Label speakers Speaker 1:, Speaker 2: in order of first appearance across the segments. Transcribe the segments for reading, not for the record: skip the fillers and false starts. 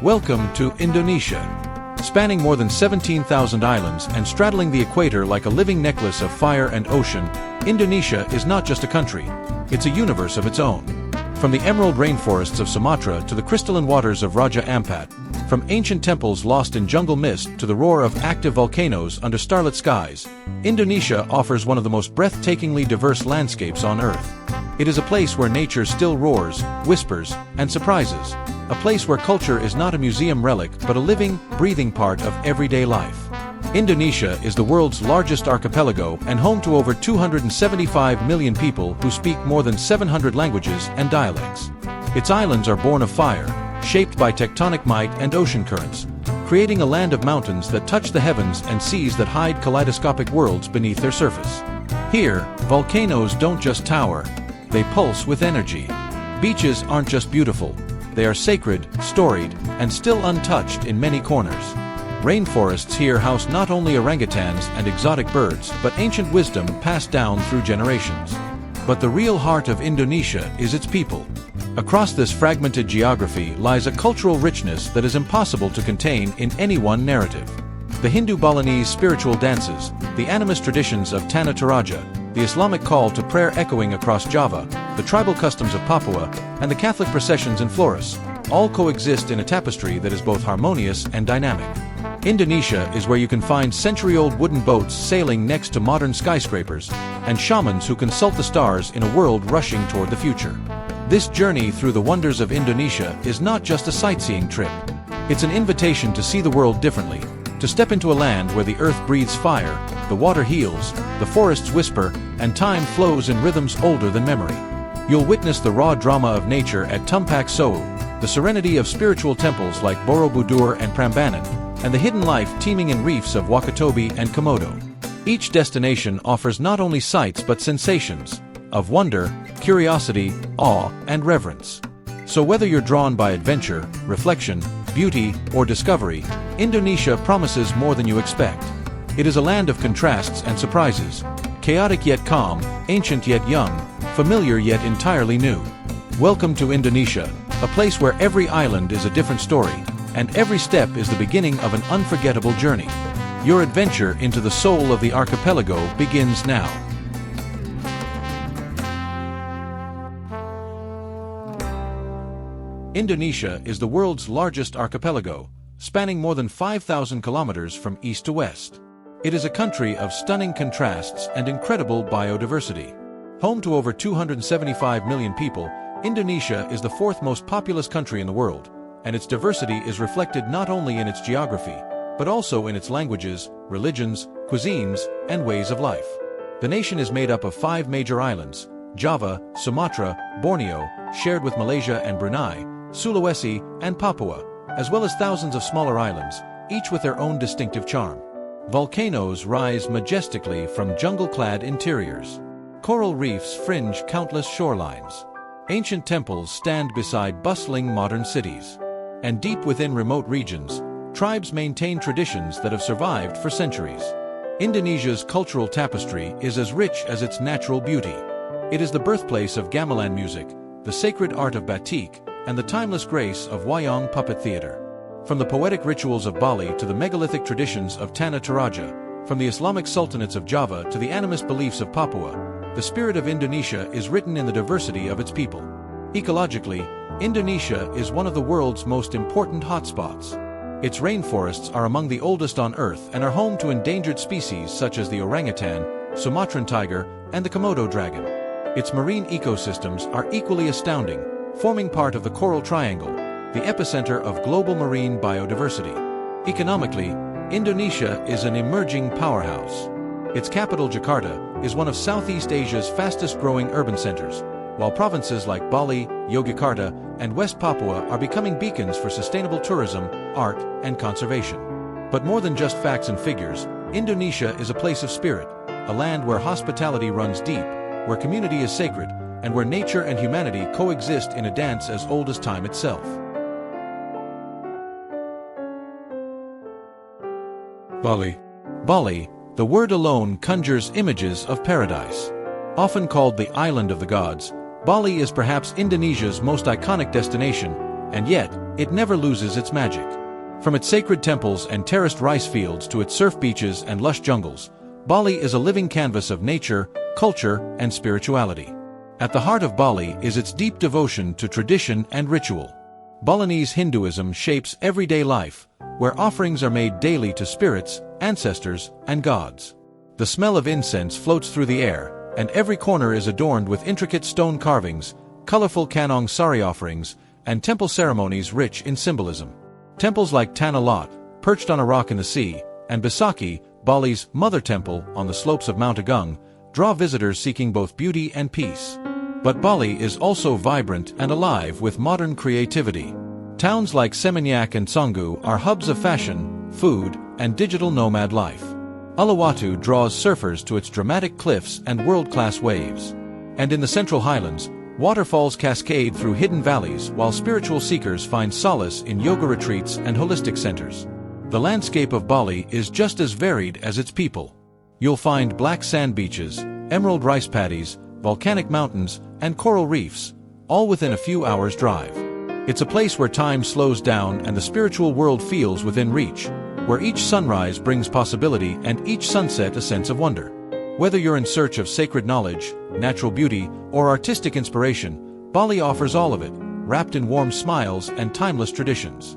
Speaker 1: Welcome to Indonesia. Spanning more than 17,000 islands and straddling the equator like a living necklace of fire and ocean, Indonesia is not just a country, it's a universe of its own. From the emerald rainforests of Sumatra to the crystalline waters of Raja Ampat, from ancient temples lost in jungle mist to the roar of active volcanoes under starlit skies, Indonesia offers one of the most breathtakingly diverse landscapes on Earth. It is a place where nature still roars, whispers, and surprises. A place where culture is not a museum relic but a living, breathing part of everyday life. Indonesia is the world's largest archipelago and home to over 275 million people who speak more than 700 languages and dialects. Its islands are born of fire, shaped by tectonic might and ocean currents, creating a land of mountains that touch the heavens and seas that hide kaleidoscopic worlds beneath their surface. Here, volcanoes don't just tower, they pulse with energy. Beaches aren't just beautiful, they are sacred, storied, and still untouched in many corners. Rainforests here house not only orangutans and exotic birds, but ancient wisdom passed down through generations. But the real heart of Indonesia is its people. Across this fragmented geography lies a cultural richness that is impossible to contain in any one narrative. The Hindu-Balinese spiritual dances, the animist traditions of Tanah Toraja, the Islamic call to prayer echoing across Java, the tribal customs of Papua, and the Catholic processions in Flores, all coexist in a tapestry that is both harmonious and dynamic. Indonesia is where you can find century-old wooden boats sailing next to modern skyscrapers, and shamans who consult the stars in a world rushing toward the future. This journey through the wonders of Indonesia is not just a sightseeing trip. It's an invitation to see the world differently, to step into a land where the earth breathes fire, the water heals, the forests whisper, and time flows in rhythms older than memory. You'll witness the raw drama of nature at Tumpak Sowu, the serenity of spiritual temples like Borobudur and Prambanan, and the hidden life teeming in reefs of Wakatobi and Komodo. Each destination offers not only sights but sensations of wonder, curiosity, awe, and reverence. So whether you're drawn by adventure, reflection, beauty, or discovery, Indonesia promises more than you expect. It is a land of contrasts and surprises, chaotic yet calm, ancient yet young, familiar yet entirely new. Welcome to Indonesia, a place where every island is a different story, and every step is the beginning of an unforgettable journey. Your adventure into the soul of the archipelago begins now. Indonesia is the world's largest archipelago, spanning more than 5,000 kilometers from east to west. It is a country of stunning contrasts and incredible biodiversity. Home to over 275 million people, Indonesia is the fourth most populous country in the world, and its diversity is reflected not only in its geography, but also in its languages, religions, cuisines, and ways of life. The nation is made up of 5 major islands: Java, Sumatra, Borneo, shared with Malaysia and Brunei, Sulawesi, and Papua, as well as thousands of smaller islands, each with their own distinctive charm. Volcanoes rise majestically from jungle-clad interiors. Coral reefs fringe countless shorelines. Ancient temples stand beside bustling modern cities. And deep within remote regions, tribes maintain traditions that have survived for centuries. Indonesia's cultural tapestry is as rich as its natural beauty. It is the birthplace of gamelan music, the sacred art of batik, and the timeless grace of wayang puppet theater. From the poetic rituals of Bali to the megalithic traditions of Tanah Toraja, from the Islamic sultanates of Java to the animist beliefs of Papua, the spirit of Indonesia is written in the diversity of its people. Ecologically, Indonesia is one of the world's most important hotspots. Its rainforests are among the oldest on Earth and are home to endangered species such as the orangutan, Sumatran tiger, and the Komodo dragon. Its marine ecosystems are equally astounding, forming part of the Coral Triangle, the epicenter of global marine biodiversity. Economically, Indonesia is an emerging powerhouse. Its capital, Jakarta, is one of Southeast Asia's fastest-growing urban centers, while provinces like Bali, Yogyakarta, and West Papua are becoming beacons for sustainable tourism, art, and conservation. But more than just facts and figures, Indonesia is a place of spirit, a land where hospitality runs deep, where community is sacred, and where nature and humanity coexist in a dance as old as time itself.
Speaker 2: Bali.
Speaker 1: Bali, the word alone conjures images of paradise. Often called the island of the gods, Bali is perhaps Indonesia's most iconic destination, And yet, it never loses its magic. From its sacred temples and terraced rice fields to its surf beaches and lush jungles, Bali is a living canvas of nature, culture, and spirituality. At the heart of Bali is its deep devotion to tradition and ritual. Balinese Hinduism shapes everyday life, where offerings are made daily to spirits, ancestors, and gods. The smell of incense floats through the air, and every corner is adorned with intricate stone carvings, colorful kanong sari offerings, and temple ceremonies rich in symbolism. Temples like Tanah Lot, perched on a rock in the sea, and Besaki, Bali's mother temple on the slopes of Mount Agung, draw visitors seeking both beauty and peace. But Bali is also vibrant and alive with modern creativity. Towns like Seminyak and Canggu are hubs of fashion, food, and digital nomad life. Uluwatu draws surfers to its dramatic cliffs and world-class waves. And in the Central Highlands, waterfalls cascade through hidden valleys while spiritual seekers find solace in yoga retreats and holistic centers. The landscape of Bali is just as varied as its people. You'll find black sand beaches, emerald rice paddies, volcanic mountains, and coral reefs, all within a few hours' drive. It's a place where time slows down and the spiritual world feels within reach, where each sunrise brings possibility and each sunset a sense of wonder. Whether you're in search of sacred knowledge, natural beauty, or artistic inspiration, Bali offers all of it, wrapped in warm smiles and timeless traditions.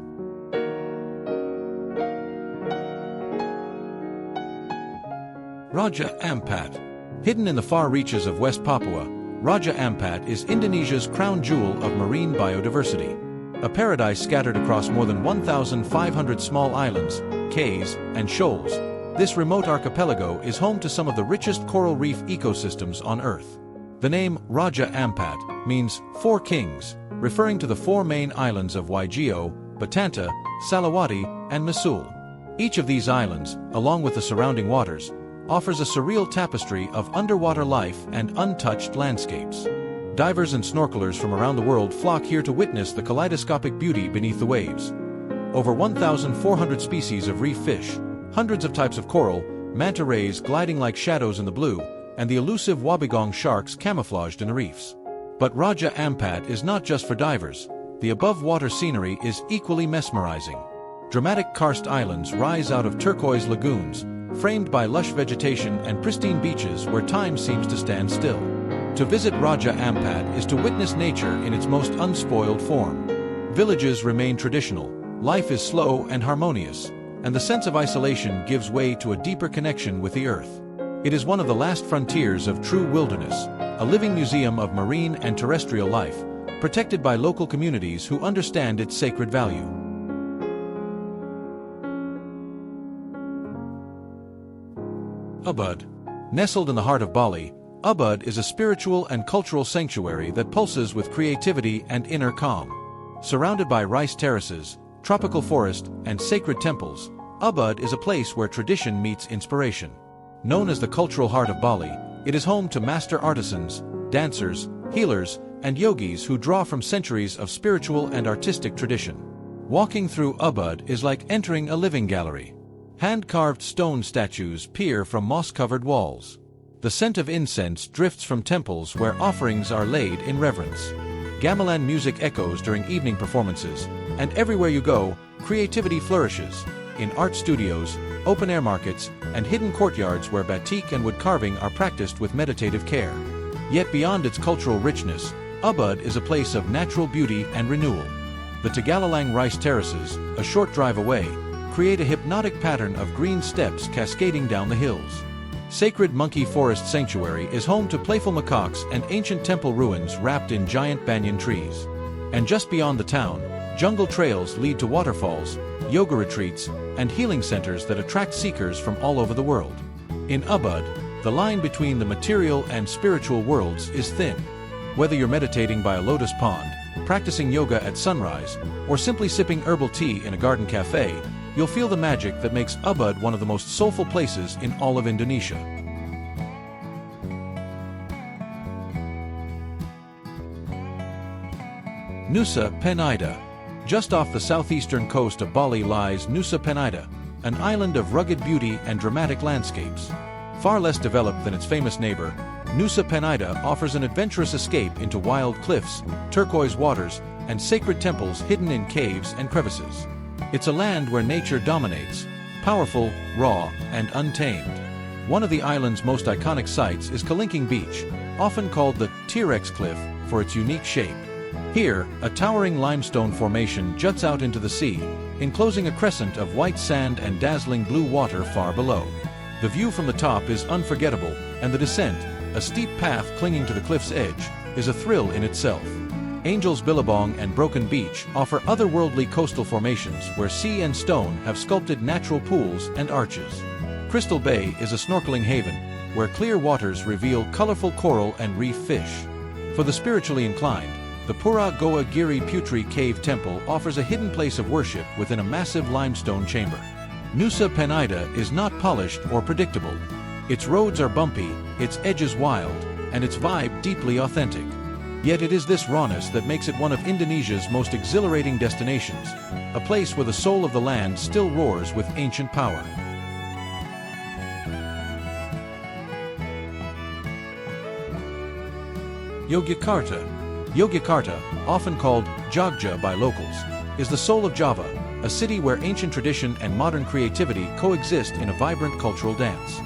Speaker 1: Raja Ampat. Hidden in the far reaches of West Papua, Raja Ampat is Indonesia's crown jewel of marine biodiversity. A paradise scattered across more than 1,500 small islands, cays, and shoals, this remote archipelago is home to some of the richest coral reef ecosystems on Earth. The name Raja Ampat means four kings, referring to the four main islands of Waigeo, Batanta, Salawati, and Masul. Each of these islands, along with the surrounding waters, offers a surreal tapestry of underwater life and untouched landscapes. Divers and snorkelers from around the world flock here to witness the kaleidoscopic beauty beneath the waves. Over 1,400 species of reef fish, hundreds of types of coral, manta rays gliding like shadows in the blue, and the elusive wobbegong sharks camouflaged in the reefs. But Raja Ampat is not just for divers. The above-water scenery is equally mesmerizing. Dramatic karst islands rise out of turquoise lagoons, framed by lush vegetation and pristine beaches where time seems to stand still. To visit Raja Ampat is to witness nature in its most unspoiled form. Villages remain traditional, life is slow and harmonious, and the sense of isolation gives way to a deeper connection with the earth. It is one of the last frontiers of true wilderness, a living museum of marine and terrestrial life, protected by local communities who understand its sacred value. Ubud. Nestled in the heart of Bali, Ubud is a spiritual and cultural sanctuary that pulses with creativity and inner calm. Surrounded by rice terraces, tropical forest, and sacred temples, Ubud is a place where tradition meets inspiration. Known as the cultural heart of Bali, it is home to master artisans, dancers, healers, and yogis who draw from centuries of spiritual and artistic tradition. Walking through Ubud is like entering a living gallery. Hand-carved stone statues peer from moss-covered walls. The scent of incense drifts from temples where offerings are laid in reverence. Gamelan music echoes during evening performances, and everywhere you go, creativity flourishes. In art studios, open-air markets, and hidden courtyards where batik and wood carving are practiced with meditative care. Yet beyond its cultural richness, Ubud is a place of natural beauty and renewal. The Tagalalang rice terraces, a short drive away, create a hypnotic pattern of green steps cascading down the hills. Sacred Monkey Forest Sanctuary is home to playful macaques and ancient temple ruins wrapped in giant banyan trees. And just beyond the town, jungle trails lead to waterfalls, yoga retreats, and healing centers that attract seekers from all over the world. In Ubud, the line between the material and spiritual worlds is thin. Whether you're meditating by a lotus pond, practicing yoga at sunrise, or simply sipping herbal tea in a garden cafe, you'll feel the magic that makes Ubud one of the most soulful places in all of Indonesia. Nusa Penida. Just off the southeastern coast of Bali lies Nusa Penida, an island of rugged beauty and dramatic landscapes. Far less developed than its famous neighbor, Nusa Penida offers an adventurous escape into wild cliffs, turquoise waters, and sacred temples hidden in caves and crevices. It's a land where nature dominates, powerful, raw, and untamed. One of the island's most iconic sites is Kelingking Beach, often called the T-Rex Cliff for its unique shape. Here, a towering limestone formation juts out into the sea, enclosing a crescent of white sand and dazzling blue water far below. The view from the top is unforgettable, and the descent, a steep path clinging to the cliff's edge, is a thrill in itself. Angel's Billabong and Broken Beach offer otherworldly coastal formations where sea and stone have sculpted natural pools and arches. Crystal Bay is a snorkeling haven, where clear waters reveal colorful coral and reef fish. For the spiritually inclined, the Pura Goa Giri Putri Cave Temple offers a hidden place of worship within a massive limestone chamber. Nusa Penida is not polished or predictable. Its roads are bumpy, its edges wild, and its vibe deeply authentic. Yet it is this rawness that makes it one of Indonesia's most exhilarating destinations, a place where the soul of the land still roars with ancient power. Yogyakarta. Yogyakarta, often called Jogja by locals, is the soul of Java, a city where ancient tradition and modern creativity coexist in a vibrant cultural dance.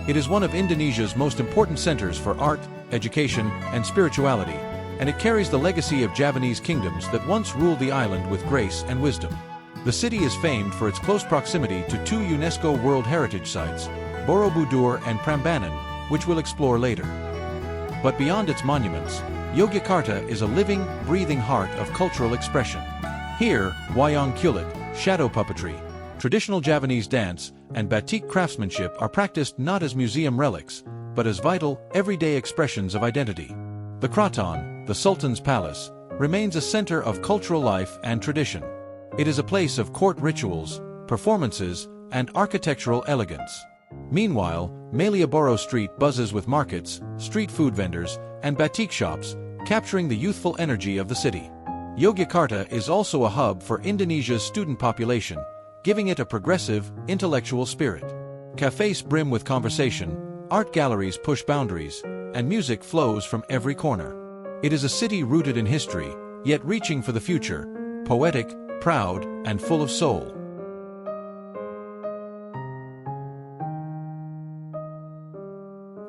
Speaker 1: It is one of Indonesia's most important centers for art, education, and spirituality, and it carries the legacy of Javanese kingdoms that once ruled the island with grace and wisdom. The city is famed for its close proximity to two UNESCO World Heritage Sites, Borobudur and Prambanan, which we'll explore later. But beyond its monuments, Yogyakarta is a living, breathing heart of cultural expression. Here, wayang kulit, shadow puppetry, traditional Javanese dance, and batik craftsmanship are practiced not as museum relics, but as vital, everyday expressions of identity. The Kraton, the Sultan's palace, remains a center of cultural life and tradition. It is a place of court rituals, performances, and architectural elegance. Meanwhile, Malioboro Street buzzes with markets, street food vendors, and batik shops, capturing the youthful energy of the city. Yogyakarta is also a hub for Indonesia's student population, giving it a progressive, intellectual spirit. Cafes brim with conversation, art galleries push boundaries, and music flows from every corner. It is a city rooted in history, yet reaching for the future, poetic, proud, and full of soul.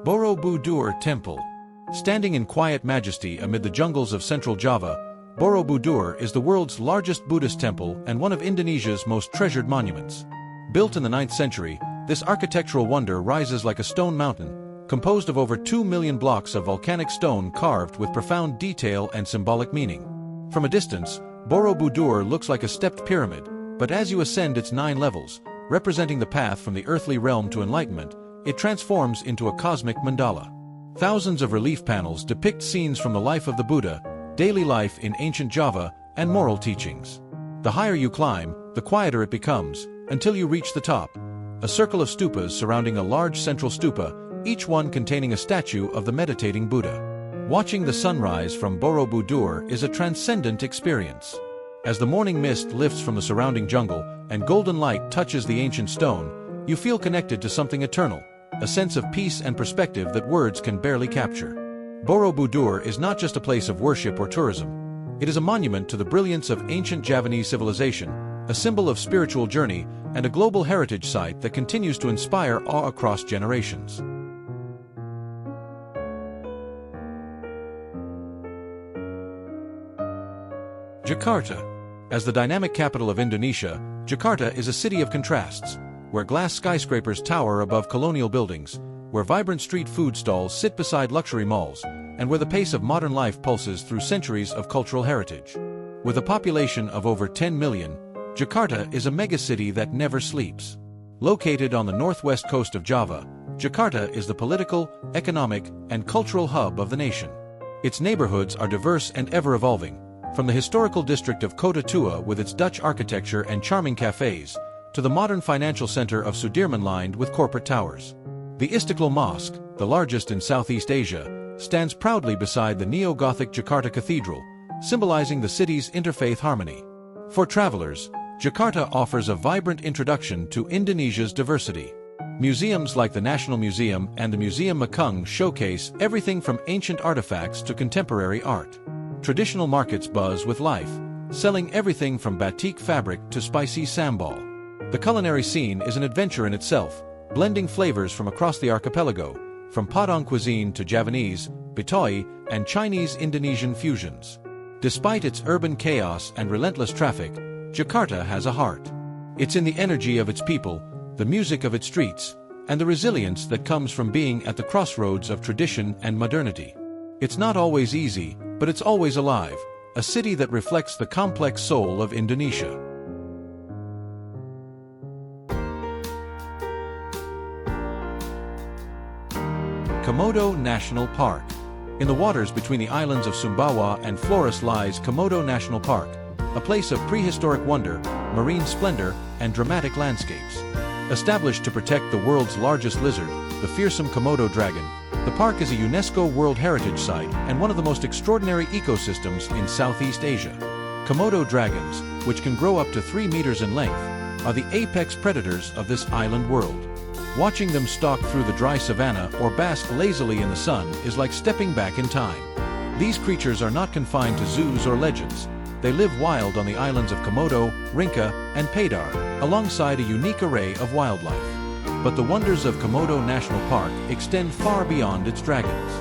Speaker 1: Borobudur Temple. Standing in quiet majesty amid the jungles of central Java, Borobudur is the world's largest Buddhist temple and one of Indonesia's most treasured monuments. Built in the 9th century, this architectural wonder rises like a stone mountain, composed of over 2 million blocks of volcanic stone carved with profound detail and symbolic meaning. From a distance, Borobudur looks like a stepped pyramid, but as you ascend its 9 levels, representing the path from the earthly realm to enlightenment, it transforms into a cosmic mandala. Thousands of relief panels depict scenes from the life of the Buddha, daily life in ancient Java, and moral teachings. The higher you climb, the quieter it becomes, until you reach the top, a circle of stupas surrounding a large central stupa, each one containing a statue of the meditating Buddha. Watching the sunrise from Borobudur is a transcendent experience. As the morning mist lifts from the surrounding jungle and golden light touches the ancient stone, you feel connected to something eternal, a sense of peace and perspective that words can barely capture. Borobudur is not just a place of worship or tourism. It is a monument to the brilliance of ancient Javanese civilization, a symbol of spiritual journey, and a global heritage site that continues to inspire awe across generations. Jakarta. As the dynamic capital of Indonesia, Jakarta is a city of contrasts, where glass skyscrapers tower above colonial buildings, where vibrant street food stalls sit beside luxury malls, and where the pace of modern life pulses through centuries of cultural heritage. With a population of over 10 million, Jakarta is a megacity that never sleeps. Located on the northwest coast of Java, Jakarta is the political, economic, and cultural hub of the nation. Its neighborhoods are diverse and ever-evolving, from the historical district of Kota Tua with its Dutch architecture and charming cafes, to the modern financial center of Sudirman lined with corporate towers. The Istiqlal Mosque, the largest in Southeast Asia, stands proudly beside the neo-Gothic Jakarta Cathedral, symbolizing the city's interfaith harmony. For travelers, Jakarta offers a vibrant introduction to Indonesia's diversity. Museums like the National Museum and the Museum Mekong showcase everything from ancient artifacts to contemporary art. Traditional markets buzz with life, selling everything from batik fabric to spicy sambal. The culinary scene is an adventure in itself, blending flavors from across the archipelago, from Padang cuisine to Javanese, Betawi, and Chinese Indonesian fusions. Despite its urban chaos and relentless traffic, Jakarta has a heart. It's in the energy of its people, the music of its streets, and the resilience that comes from being at the crossroads of tradition and modernity. It's not always easy, but it's always alive, a city that reflects the complex soul of Indonesia. Komodo National Park. In the waters between the islands of Sumbawa and Flores lies Komodo National Park, a place of prehistoric wonder, marine splendor, and dramatic landscapes. Established to protect the world's largest lizard, the fearsome Komodo dragon, the park is a UNESCO World Heritage Site and one of the most extraordinary ecosystems in Southeast Asia. Komodo dragons, which can grow up to 3 meters in length, are the apex predators of this island world. Watching them stalk through the dry savanna or bask lazily in the sun is like stepping back in time. These creatures are not confined to zoos or legends. They live wild on the islands of Komodo, Rinca, and Padar, alongside a unique array of wildlife. But the wonders of Komodo National Park extend far beyond its dragons.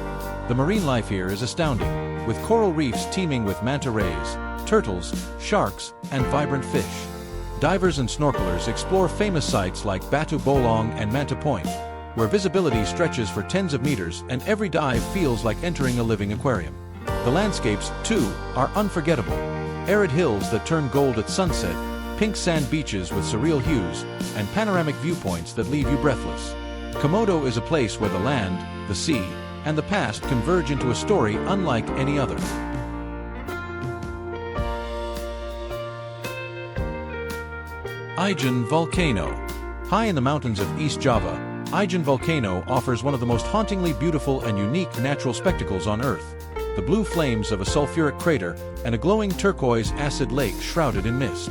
Speaker 1: The marine life here is astounding, with coral reefs teeming with manta rays, turtles, sharks, and vibrant fish. Divers and snorkelers explore famous sites like Batu Bolong and Manta Point, where visibility stretches for tens of meters and every dive feels like entering a living aquarium. The landscapes, too, are unforgettable. Arid hills that turn gold at sunset, pink sand beaches with surreal hues, and panoramic viewpoints that leave you breathless. Komodo is a place where the land, the sea, and the past converge into a story unlike any other. Ijen Volcano. High in the mountains of East Java, Ijen Volcano offers one of the most hauntingly beautiful and unique natural spectacles on Earth. The blue flames of a sulfuric crater and a glowing turquoise acid lake shrouded in mist.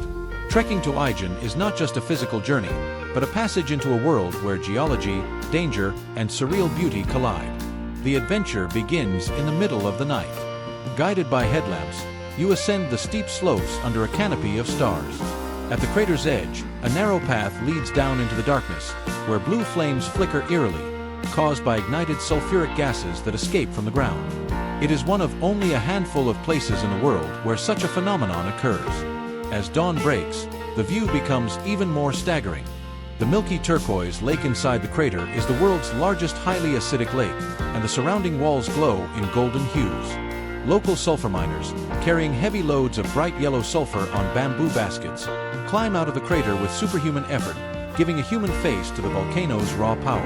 Speaker 1: Trekking to Ijen is not just a physical journey, but a passage into a world where geology, danger, and surreal beauty collide. The adventure begins in the middle of the night. Guided by headlamps, you ascend the steep slopes under a canopy of stars. At the crater's edge, a narrow path leads down into the darkness, where blue flames flicker eerily, caused by ignited sulfuric gases that escape from the ground. It is one of only a handful of places in the world where such a phenomenon occurs. As dawn breaks, the view becomes even more staggering. The milky turquoise lake inside the crater is the world's largest highly acidic lake, and the surrounding walls glow in golden hues. Local sulfur miners, carrying heavy loads of bright yellow sulfur on bamboo baskets, climb out of the crater with superhuman effort, giving a human face to the volcano's raw power.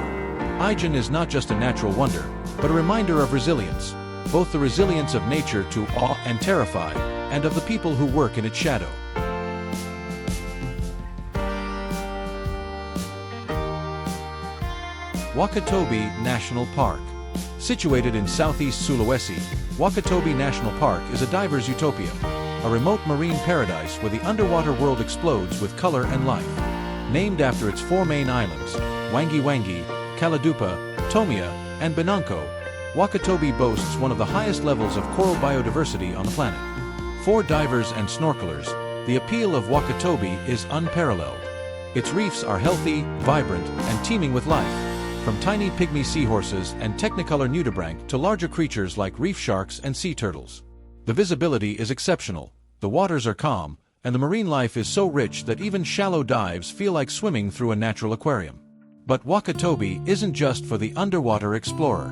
Speaker 1: Ijen is not just a natural wonder, but a reminder of resilience, both the resilience of nature to awe and terrify, and of the people who work in its shadow. Wakatobi National Park. Situated in southeast Sulawesi, Wakatobi National Park is a diver's utopia, a remote marine paradise where the underwater world explodes with color and life. Named after its 4 main islands, Wangi Wangi, Kaladupa, Tomia, and Benangko, Wakatobi boasts one of the highest levels of coral biodiversity on the planet. For divers and snorkelers, the appeal of Wakatobi is unparalleled. Its reefs are healthy, vibrant, and teeming with life, from tiny pygmy seahorses and technicolor nudibranch to larger creatures like reef sharks and sea turtles. The visibility is exceptional, the waters are calm, and the marine life is so rich that even shallow dives feel like swimming through a natural aquarium. But Wakatobi isn't just for the underwater explorer.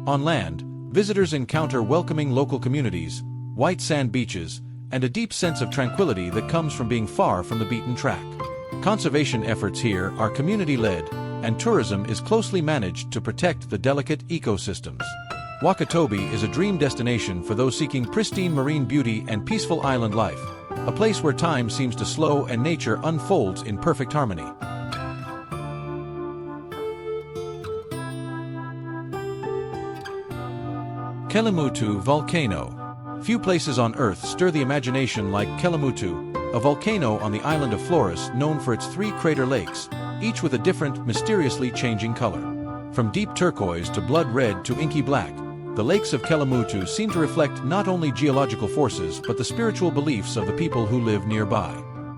Speaker 1: On land, visitors encounter welcoming local communities, white sand beaches, and a deep sense of tranquility that comes from being far from the beaten track. Conservation efforts here are community-led, and tourism is closely managed to protect the delicate ecosystems. Wakatobi is a dream destination for those seeking pristine marine beauty and peaceful island life, a place where time seems to slow and nature unfolds in perfect harmony. Kelimutu Volcano. Few places on Earth stir the imagination like Kelimutu, a volcano on the island of Flores known for its 3 crater lakes, each with a different, mysteriously changing color. From deep turquoise to blood red to inky black, the lakes of Kelimutu seem to reflect not only geological forces but the spiritual beliefs of the people who live nearby.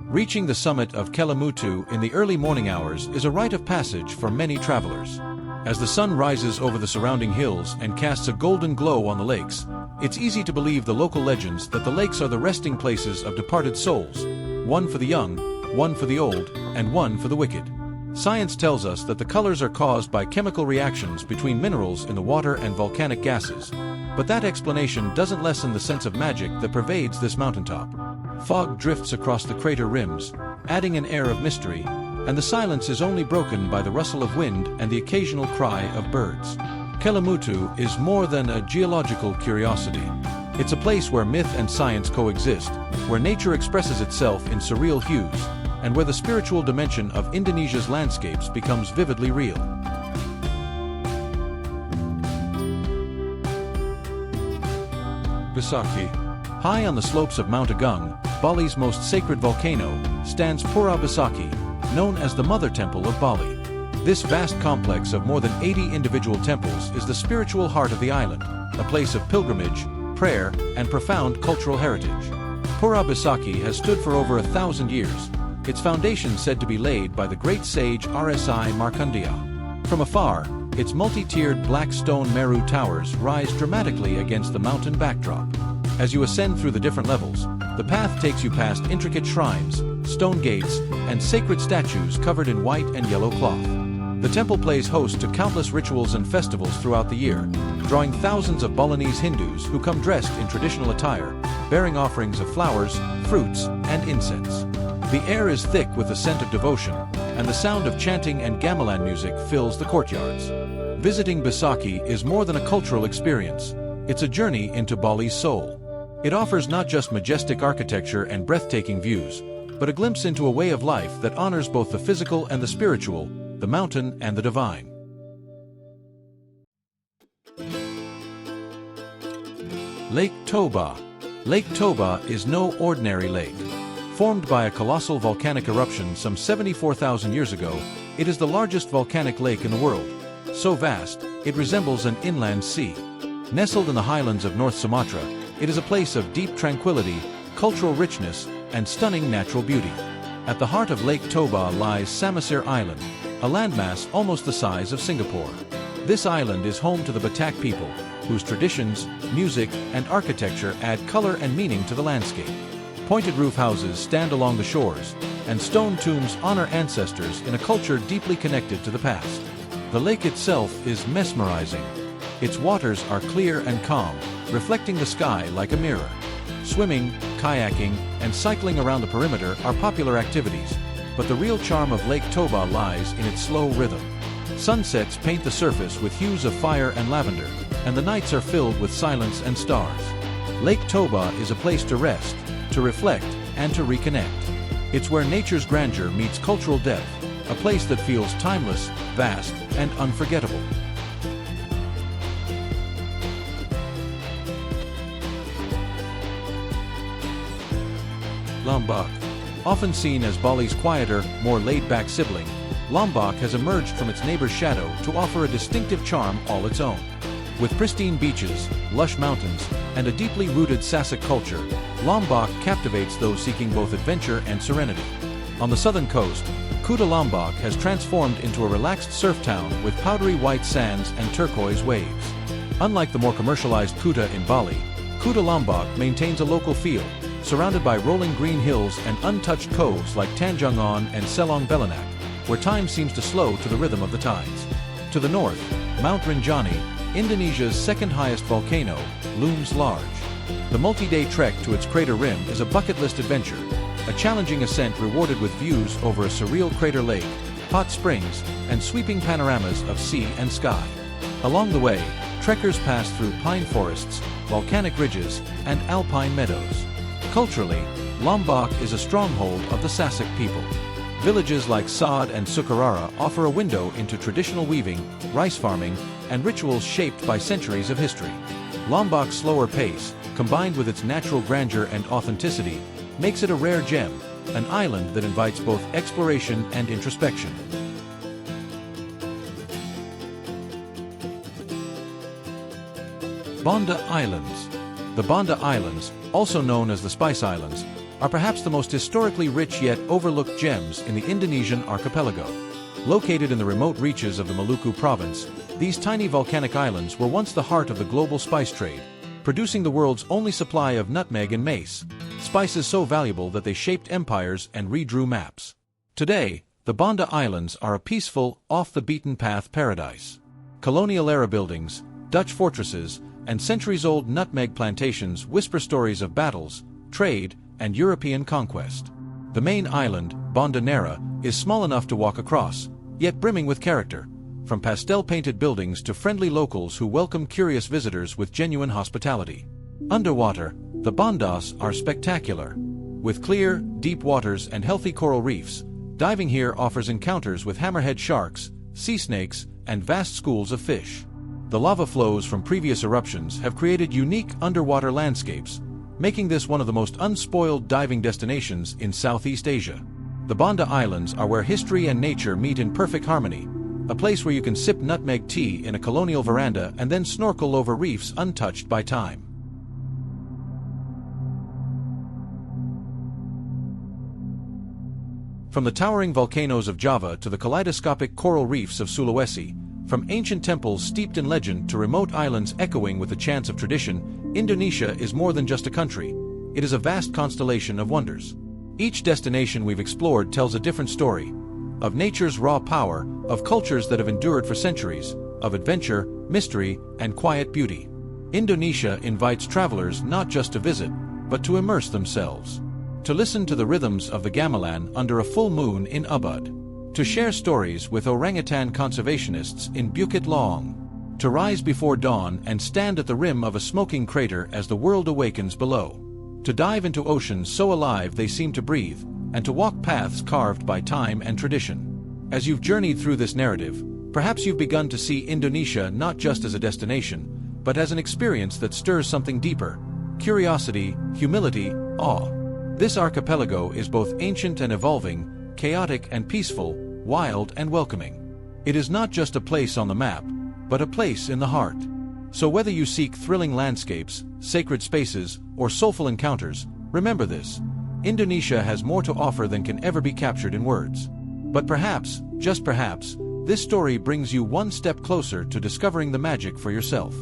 Speaker 1: Reaching the summit of Kelimutu in the early morning hours is a rite of passage for many travelers. As the sun rises over the surrounding hills and casts a golden glow on the lakes, it's easy to believe the local legends that the lakes are the resting places of departed souls, one for the young, one for the old, and one for the wicked. Science tells us that the colors are caused by chemical reactions between minerals in the water and volcanic gases, but that explanation doesn't lessen the sense of magic that pervades this mountaintop. Fog drifts across the crater rims, adding an air of mystery, and the silence is only broken by the rustle of wind and the occasional cry of birds. Kelimutu is more than a geological curiosity. It's a place where myth and science coexist, where nature expresses itself in surreal hues, and where the spiritual dimension of Indonesia's landscapes becomes vividly real. Besaki. High on the slopes of Mount Agung, Bali's most sacred volcano, stands Pura Besaki, known as the Mother Temple of Bali. This vast complex of more than 80 individual temples is the spiritual heart of the island, a place of pilgrimage, prayer, and profound cultural heritage. Pura Besaki has stood for over 1,000 years, its foundation said to be laid by the great sage Rsi Markandeya. From afar, its multi-tiered black stone Meru towers rise dramatically against the mountain backdrop. As you ascend through the different levels, the path takes you past intricate shrines, stone gates, and sacred statues covered in white and yellow cloth. The temple plays host to countless rituals and festivals throughout the year, drawing thousands of Balinese Hindus who come dressed in traditional attire, bearing offerings of flowers, fruits, and incense. The air is thick with the scent of devotion, and the sound of chanting and gamelan music fills the courtyards. Visiting Besaki is more than a cultural experience. It's a journey into Bali's soul. It offers not just majestic architecture and breathtaking views, but a glimpse into a way of life that honors both the physical and the spiritual, the mountain and the divine. Lake Toba. Lake Toba is no ordinary lake. Formed by a colossal volcanic eruption some 74,000 years ago, it is the largest volcanic lake in the world. So vast, it resembles an inland sea. Nestled in the highlands of North Sumatra, it is a place of deep tranquility, cultural richness, and stunning natural beauty. At the heart of Lake Toba lies Samosir Island, a landmass almost the size of Singapore. This island is home to the Batak people, whose traditions, music, and architecture add color and meaning to the landscape. Pointed roof houses stand along the shores, and stone tombs honor ancestors in a culture deeply connected to the past. The lake itself is mesmerizing. Its waters are clear and calm, reflecting the sky like a mirror. Swimming, kayaking, and cycling around the perimeter are popular activities, but the real charm of Lake Toba lies in its slow rhythm. Sunsets paint the surface with hues of fire and lavender, and the nights are filled with silence and stars. Lake Toba is a place to rest, to reflect, and to reconnect. It's where nature's grandeur meets cultural depth, a place that feels timeless, vast, and unforgettable. Lombok. Often seen as Bali's quieter, more laid-back sibling, Lombok has emerged from its neighbor's shadow to offer a distinctive charm all its own. With pristine beaches, lush mountains, and a deeply rooted Sasak culture, Lombok captivates those seeking both adventure and serenity. On the southern coast, Kuta Lombok has transformed into a relaxed surf town with powdery white sands and turquoise waves. Unlike the more commercialized Kuta in Bali, Kuta Lombok maintains a local feel, surrounded by rolling green hills and untouched coves like Tanjungan and Selong Belanak, where time seems to slow to the rhythm of the tides. To the north, Mount Rinjani, Indonesia's second highest volcano, looms large. The multi-day trek to its crater rim is a bucket list adventure, a challenging ascent rewarded with views over a surreal crater lake, hot springs, and sweeping panoramas of sea and sky. Along the way, trekkers pass through pine forests, volcanic ridges, and alpine meadows. Culturally, Lombok is a stronghold of the Sasak people. Villages like Saad and Sukarara offer a window into traditional weaving, rice farming, and rituals shaped by centuries of history. Lombok's slower pace, combined with its natural grandeur and authenticity, makes it a rare gem, an island that invites both exploration and introspection. Banda Islands. The Banda Islands, also known as the Spice Islands, are perhaps the most historically rich yet overlooked gems in the Indonesian archipelago. Located in the remote reaches of the Maluku province, these tiny volcanic islands were once the heart of the global spice trade, producing the world's only supply of nutmeg and mace, spices so valuable that they shaped empires and redrew maps. Today, the Banda Islands are a peaceful, off-the-beaten-path paradise. Colonial-era buildings, Dutch fortresses, and centuries-old nutmeg plantations whisper stories of battles, trade, and European conquest. The main island, Banda Nera, is small enough to walk across, yet brimming with character, from pastel-painted buildings to friendly locals who welcome curious visitors with genuine hospitality. Underwater, the Bandas are spectacular. With clear, deep waters and healthy coral reefs, diving here offers encounters with hammerhead sharks, sea snakes, and vast schools of fish. The lava flows from previous eruptions have created unique underwater landscapes, making this one of the most unspoiled diving destinations in Southeast Asia. The Banda Islands are where history and nature meet in perfect harmony, a place where you can sip nutmeg tea in a colonial veranda and then snorkel over reefs untouched by time. From the towering volcanoes of Java to the kaleidoscopic coral reefs of Sulawesi, from ancient temples steeped in legend to remote islands echoing with the chants of tradition, Indonesia is more than just a country. It is a vast constellation of wonders. Each destination we've explored tells a different story, of nature's raw power, of cultures that have endured for centuries, of adventure, mystery, and quiet beauty. Indonesia invites travelers not just to visit, but to immerse themselves. To listen to the rhythms of the gamelan under a full moon in Ubud. To share stories with orangutan conservationists in Bukit Long. To rise before dawn and stand at the rim of a smoking crater as the world awakens below. To dive into oceans so alive they seem to breathe, and to walk paths carved by time and tradition. As you've journeyed through this narrative, perhaps you've begun to see Indonesia not just as a destination, but as an experience that stirs something deeper: curiosity, humility, awe. This archipelago is both ancient and evolving, chaotic and peaceful, wild and welcoming. It is not just a place on the map, but a place in the heart. So whether you seek thrilling landscapes, sacred spaces, or soulful encounters, remember this: Indonesia has more to offer than can ever be captured in words. But perhaps, just perhaps, this story brings you one step closer to discovering the magic for yourself.